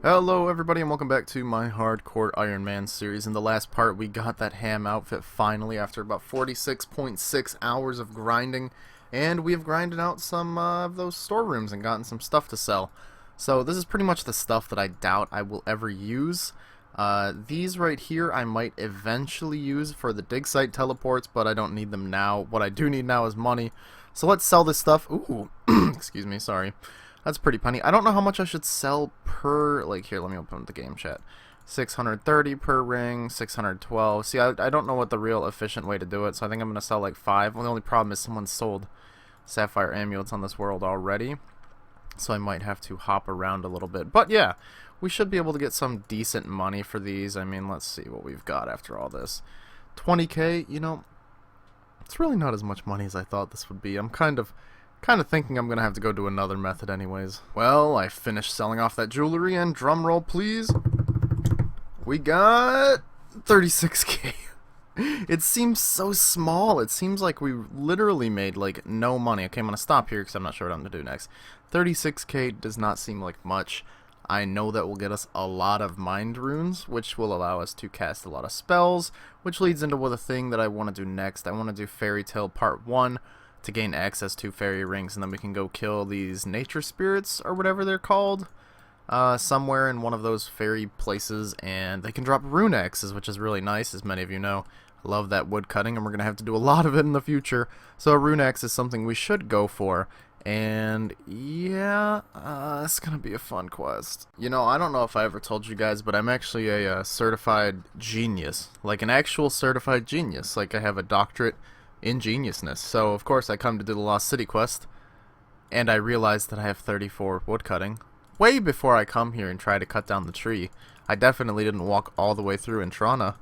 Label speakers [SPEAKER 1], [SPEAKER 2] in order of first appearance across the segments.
[SPEAKER 1] Hello everybody and welcome back to my Hardcore Ironman series. In the last part we got that ham outfit finally after about 46.6 hours of grinding, and we have grinded out some of those storerooms and gotten some stuff to sell. So this is pretty much the stuff that I doubt I will ever use. These right here I might eventually use for the dig site teleports, but I don't need them now. What I do need now is money. So let's sell this stuff. Ooh, excuse me, sorry. That's pretty punny. I don't know how much I should sell per, like, here, let me open the game chat. 630 per ring, 612. See, I don't know what the real efficient way to do it, so I think I'm going to sell like 5. Well, the only problem is someone sold sapphire amulets on this world already, so I might have to hop around a little bit. But yeah, we should be able to get some decent money for these. I mean, let's see what we've got after all this. 20k, you know, it's really not as much money as I thought this would be. I'm kind of thinking I'm gonna have to go do another method anyways. Well, I finished selling off that jewelry, and drum roll please, we got 36k. It seems so small. It seems like we literally made like no money. Okay, I'm gonna stop here because I'm not sure what I'm gonna do next. 36k does not seem like much. I know that will get us a lot of mind runes, which will allow us to cast a lot of spells, which leads into the thing that I want to do next. I want to do Fairy Tale Part 1 to gain access to fairy rings, and then we can go kill these nature spirits or whatever they're called somewhere in one of those fairy places, and they can drop rune axes, which is really nice, as many of you know. I love that wood cutting, and we're gonna have to do a lot of it in the future, so a rune axe is something we should go for. And yeah, it's gonna be a fun quest. You know, I don't know if I ever told you guys, but I'm actually a certified genius, like an actual certified genius. Like, I have a doctorate ingeniousness. So of course I come to do the Lost City quest, and I realized that I have 34 woodcutting. Way before I come here and try to cut down the tree, I definitely didn't walk all the way through Intrana,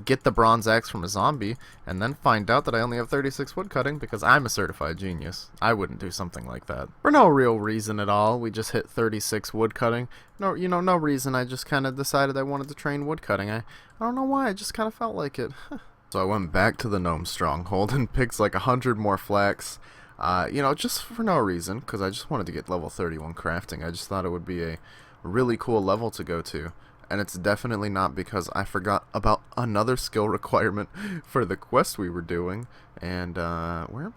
[SPEAKER 1] get the bronze axe from a zombie, and then find out that I only have 36 woodcutting because I'm a certified genius. I wouldn't do something like that. For no real reason at all, we just hit 36 woodcutting. No, you know, no reason. I just kind of decided I wanted to train woodcutting. I don't know why, I just kind of felt like it. So I went back to the gnome stronghold and picked like 100 more flax, you know, just for no reason, because I just wanted to get level 31 crafting. I just thought it would be a really cool level to go to, and it's definitely not because I forgot about another skill requirement for the quest we were doing. And where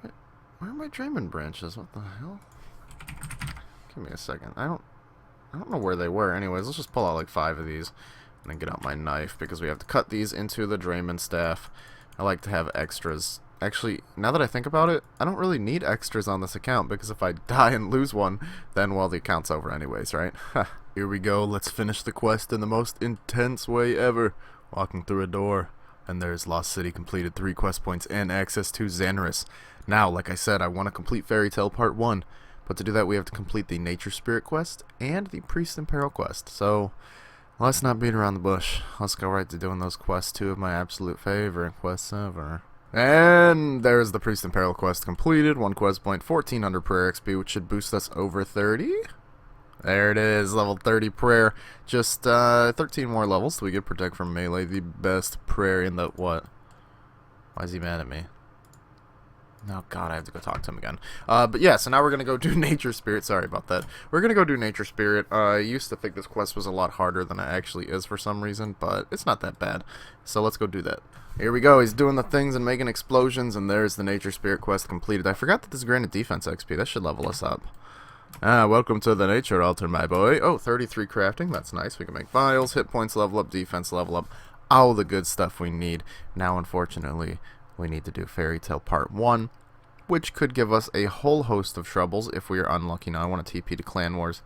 [SPEAKER 1] are my Draymond branches? What the hell? Give me a second. I don't know where they were. Anyways, let's just pull out like 5 of these. And then get out my knife, because we have to cut these into the Draymond staff. I like to have extras. Actually, now that I think about it, I don't really need extras on this account, because if I die and lose one, then, well, the account's over anyways, right? Here we go, let's finish the quest in the most intense way ever. Walking through a door, and there's Lost City completed, 3 quest points, and access to Xanaris. Now, like I said, I want to complete Fairy Tale Part 1, but to do that we have to complete the Nature Spirit quest and the Priest in Peril quest, so let's not beat around the bush. Let's go right to doing those quests, 2 of my absolute favorite quests ever. And there's the Priest in Peril quest completed. 1 quest point, 1400 prayer XP, which should boost us over 30. There it is, level 30 prayer. Just 13 more levels so we get Protect from Melee, the best prayer in the what? Why is he mad at me? Oh god, I have to go talk to him again. But yeah, so now we're going to go do Nature Spirit. Sorry about that. We're going to go do Nature Spirit. I used to think this quest was a lot harder than it actually is for some reason, but it's not that bad. So let's go do that. Here we go. He's doing the things and making explosions, and there's the Nature Spirit quest completed. I forgot that this granted defense XP. That should level us up. Welcome to the Nature Altar, my boy. Oh, 33 crafting. That's nice. We can make vials, hit points level up, defense level up. All the good stuff we need. Now, unfortunately, we need to do Fairy Tale Part 1, which could give us a whole host of troubles if we are unlucky. Now I want to TP to Clan Wars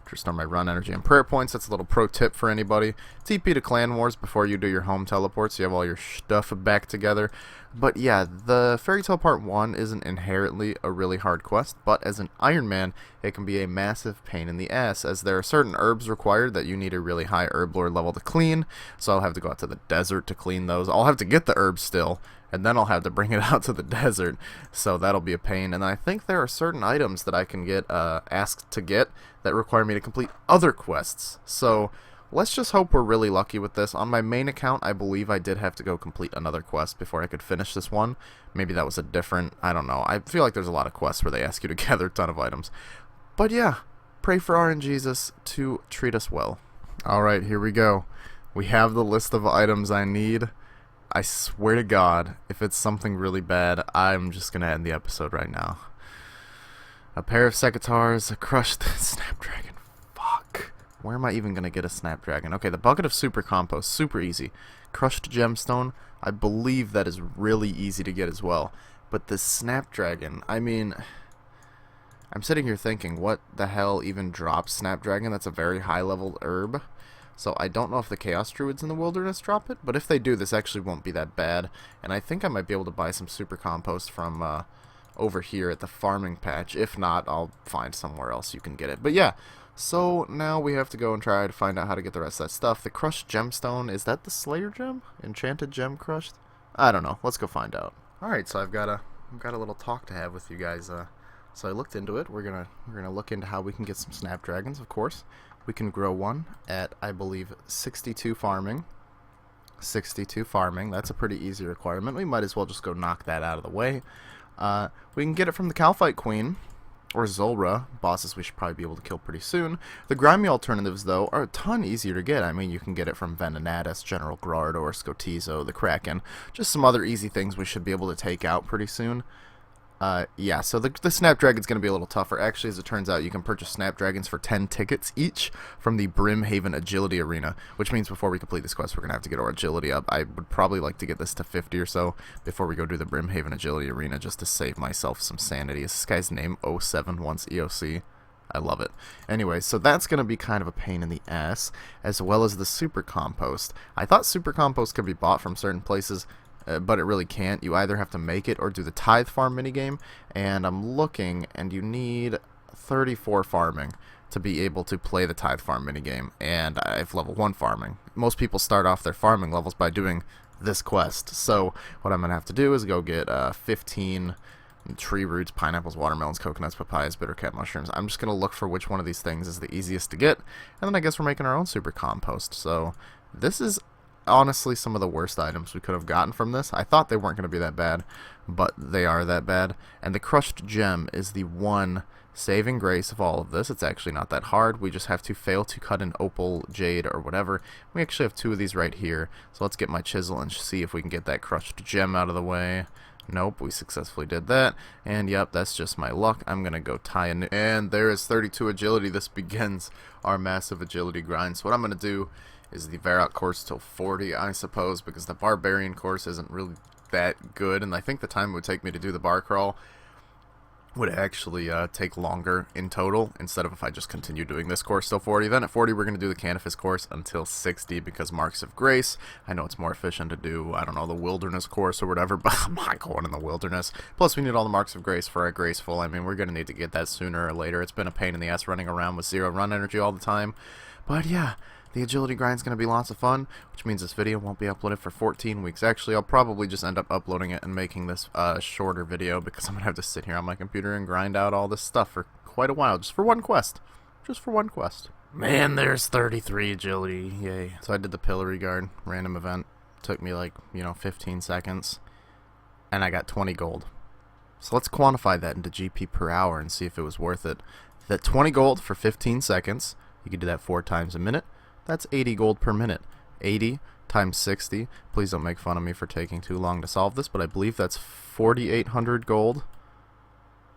[SPEAKER 1] to restore my run energy and prayer points. That's a little pro tip for anybody. TP to Clan Wars before you do your home teleports, so you have all your stuff back together. But yeah, the Fairy Tale Part 1 isn't inherently a really hard quest, but as an Ironman, it can be a massive pain in the ass, as there are certain herbs required that you need a really high herb lore level to clean, so I'll have to go out to the desert to clean those. I'll have to get the herbs still, and then I'll have to bring it out to the desert, so that'll be a pain. And I think there are certain items that I can get asked to get that require me to complete other quests, so let's just hope we're really lucky with this. On my main account, I believe I did have to go complete another quest before I could finish this one. Maybe that was a different, I don't know. I feel like there's a lot of quests where they ask you to gather a ton of items. But yeah, pray for RNGesus to treat us well. Alright, here we go. We have the list of items I need. I swear to God, if it's something really bad, I'm just gonna end the episode right now. A pair of Secateurs, a crushed Snapdragon. Fuck. Where am I even gonna get a Snapdragon? Okay, the bucket of super compost, super easy. Crushed gemstone, I believe that is really easy to get as well. But the Snapdragon, I mean, I'm sitting here thinking, what the hell even drops Snapdragon? That's a very high level herb. So I don't know if the Chaos Druids in the Wilderness drop it, but if they do, this actually won't be that bad. And I think I might be able to buy some super compost from over here at the farming patch. If not, I'll find somewhere else you can get it. But yeah, so now we have to go and try to find out how to get the rest of that stuff. The crushed gemstone, is that the Slayer gem? Enchanted gem crushed? I don't know. Let's go find out. Alright, so I've got a little talk to have with you guys. So I looked into it. We're gonna look into how we can get some Snapdragons, of course. We can grow one at, I believe, 62 farming. 62 farming. That's a pretty easy requirement. We might as well just go knock that out of the way. We can get it from the Calphite Queen, or Zulrah, bosses we should probably be able to kill pretty soon. The grimy alternatives, though, are a ton easier to get. I mean, you can get it from Venenatus, General Grard, or Skotizo, the Kraken. Just some other easy things we should be able to take out pretty soon. Yeah, so the Snapdragon's going to be a little tougher. Actually, as it turns out, you can purchase Snapdragons for 10 tickets each from the Brimhaven Agility Arena, which means before we complete this quest, we're going to have to get our agility up. I would probably like to get this to 50 or so before we go do the Brimhaven Agility Arena, just to save myself some sanity. Is this guy's name 071 EOC? I love it. Anyway, so that's going to be kind of a pain in the ass, as well as the Super Compost. I thought Super Compost could be bought from certain places, but it really can't. You either have to make it or do the Tithe Farm minigame, and I'm looking, and you need 34 farming to be able to play the Tithe Farm minigame, and I have level 1 farming. Most people start off their farming levels by doing this quest, so what I'm going to have to do is go get 15 tree roots, pineapples, watermelons, coconuts, papayas, bittercat mushrooms. I'm just going to look for which one of these things is the easiest to get, and then I guess we're making our own Super Compost. So this is honestly some of the worst items we could have gotten from this. I thought they weren't going to be that bad, but they are that bad. And the crushed gem is the one saving grace of all of this. It's actually not that hard. We just have to fail to cut an opal, jade, or whatever. We actually have 2 of these right here. So let's get my chisel and see if we can get that crushed gem out of the way. Nope, we successfully did that. And yep, that's just my luck. I'm going to go tie a new... And there is 32 agility. This begins our massive agility grind. So what I'm going to do is the Varrock course till 40, I suppose, because the Barbarian course isn't really that good, and I think the time it would take me to do the bar crawl would actually take longer in total, instead of if I just continue doing this course till 40. Then at 40, we're going to do the Canifis course until 60, because Marks of Grace, I know it's more efficient to do, I don't know, the Wilderness course or whatever, but I'm not going in the Wilderness. Plus, we need all the Marks of Grace for our Graceful. I mean, we're going to need to get that sooner or later. It's been a pain in the ass running around with 0 run energy all the time, but yeah. The agility grind is going to be lots of fun, which means this video won't be uploaded for 14 weeks. Actually, I'll probably just end up uploading it and making this shorter video, because I'm going to have to sit here on my computer and grind out all this stuff for quite a while, just for one quest. Just for one quest. Man, there's 33 agility. Yay. So I did the Pillory Guard random event. Took me like, 15 seconds. And I got 20 gold. So let's quantify that into GP per hour and see if it was worth it. That 20 gold for 15 seconds, you can do that 4 times a minute. That's 80 gold per minute. 80 times 60. Please don't make fun of me for taking too long to solve this, but I believe that's 4,800 gold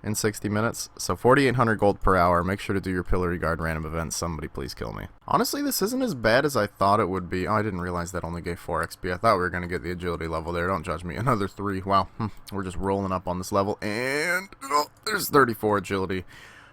[SPEAKER 1] in 60 minutes. So 4,800 gold per hour. Make sure to do your Pillory Guard random events. Somebody please kill me. Honestly, this isn't as bad as I thought it would be. Oh, I didn't realize that only gave 4 XP. I thought we were going to get the agility level there. Don't judge me. Another 3. Wow. We're just rolling up on this level. And there's 34 agility.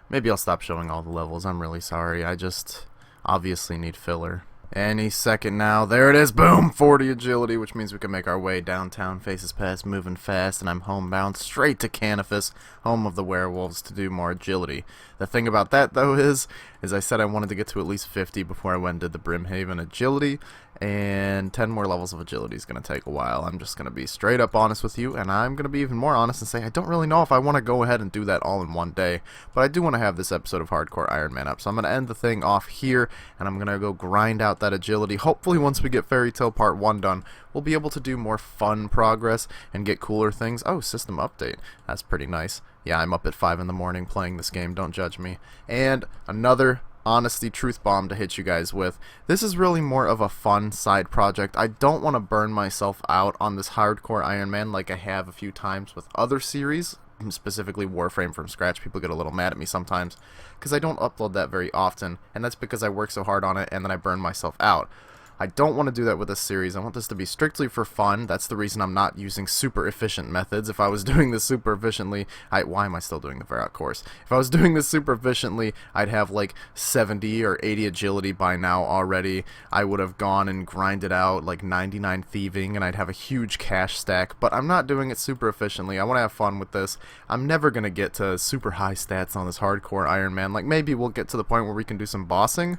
[SPEAKER 1] Maybe I'll stop showing all the levels. I'm really sorry. I just obviously need filler. Any second now. There it is. Boom! 40 agility, which means we can make our way downtown. Faces past, moving fast, and I'm homebound straight to Canifis, home of the werewolves, to do more agility. The thing about that, though, is I said I wanted to get to at least 50 before I went and did the Brimhaven agility, and 10 more levels of agility is going to take a while. I'm just going to be straight up honest with you, and I'm going to be even more honest and say I don't really know if I want to go ahead and do that all in one day, but I do want to have this episode of Hardcore Ironman up, so I'm going to end the thing off here, and I'm going to go grind out that agility. Hopefully once we get Fairy Tale Part 1 done, we'll be able to do more fun progress and get cooler things. Oh, system update. That's pretty nice. Yeah, I'm up at 5 in the morning playing this game. Don't judge me. And another honesty truth bomb to hit you guys with. This is really more of a fun side project. I don't want to burn myself out on this hardcore Ironman like I have a few times with other series, specifically Warframe from scratch. People get a little mad at me sometimes because I don't upload that very often, and that's because I work so hard on it and then I burn myself out. I don't want to do that with this series. I want this to be strictly for fun. That's the reason I'm not using super efficient methods. If I was doing this super efficiently, why am I still doing the Varrock course? If I was doing this super efficiently, I'd have like 70 or 80 agility by now already. I would have gone and grinded out like 99 thieving, and I'd have a huge cash stack, but I'm not doing it super efficiently. I want to have fun with this. I'm never going to get to super high stats on this hardcore Ironman. Like, maybe we'll get to the point where we can do some bossing,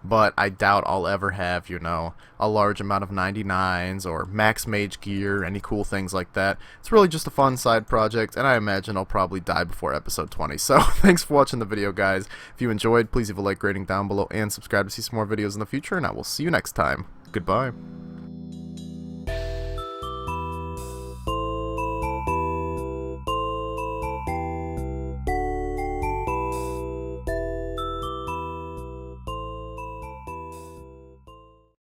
[SPEAKER 1] but I doubt I'll ever have, you know, a large amount of 99s or max mage gear, any cool things like that. It's really just a fun side project, and I imagine I'll probably die before episode 20. So, thanks for watching the video, guys. If you enjoyed, please leave a like rating down below and subscribe to see some more videos in the future, and I will see you next time. Goodbye.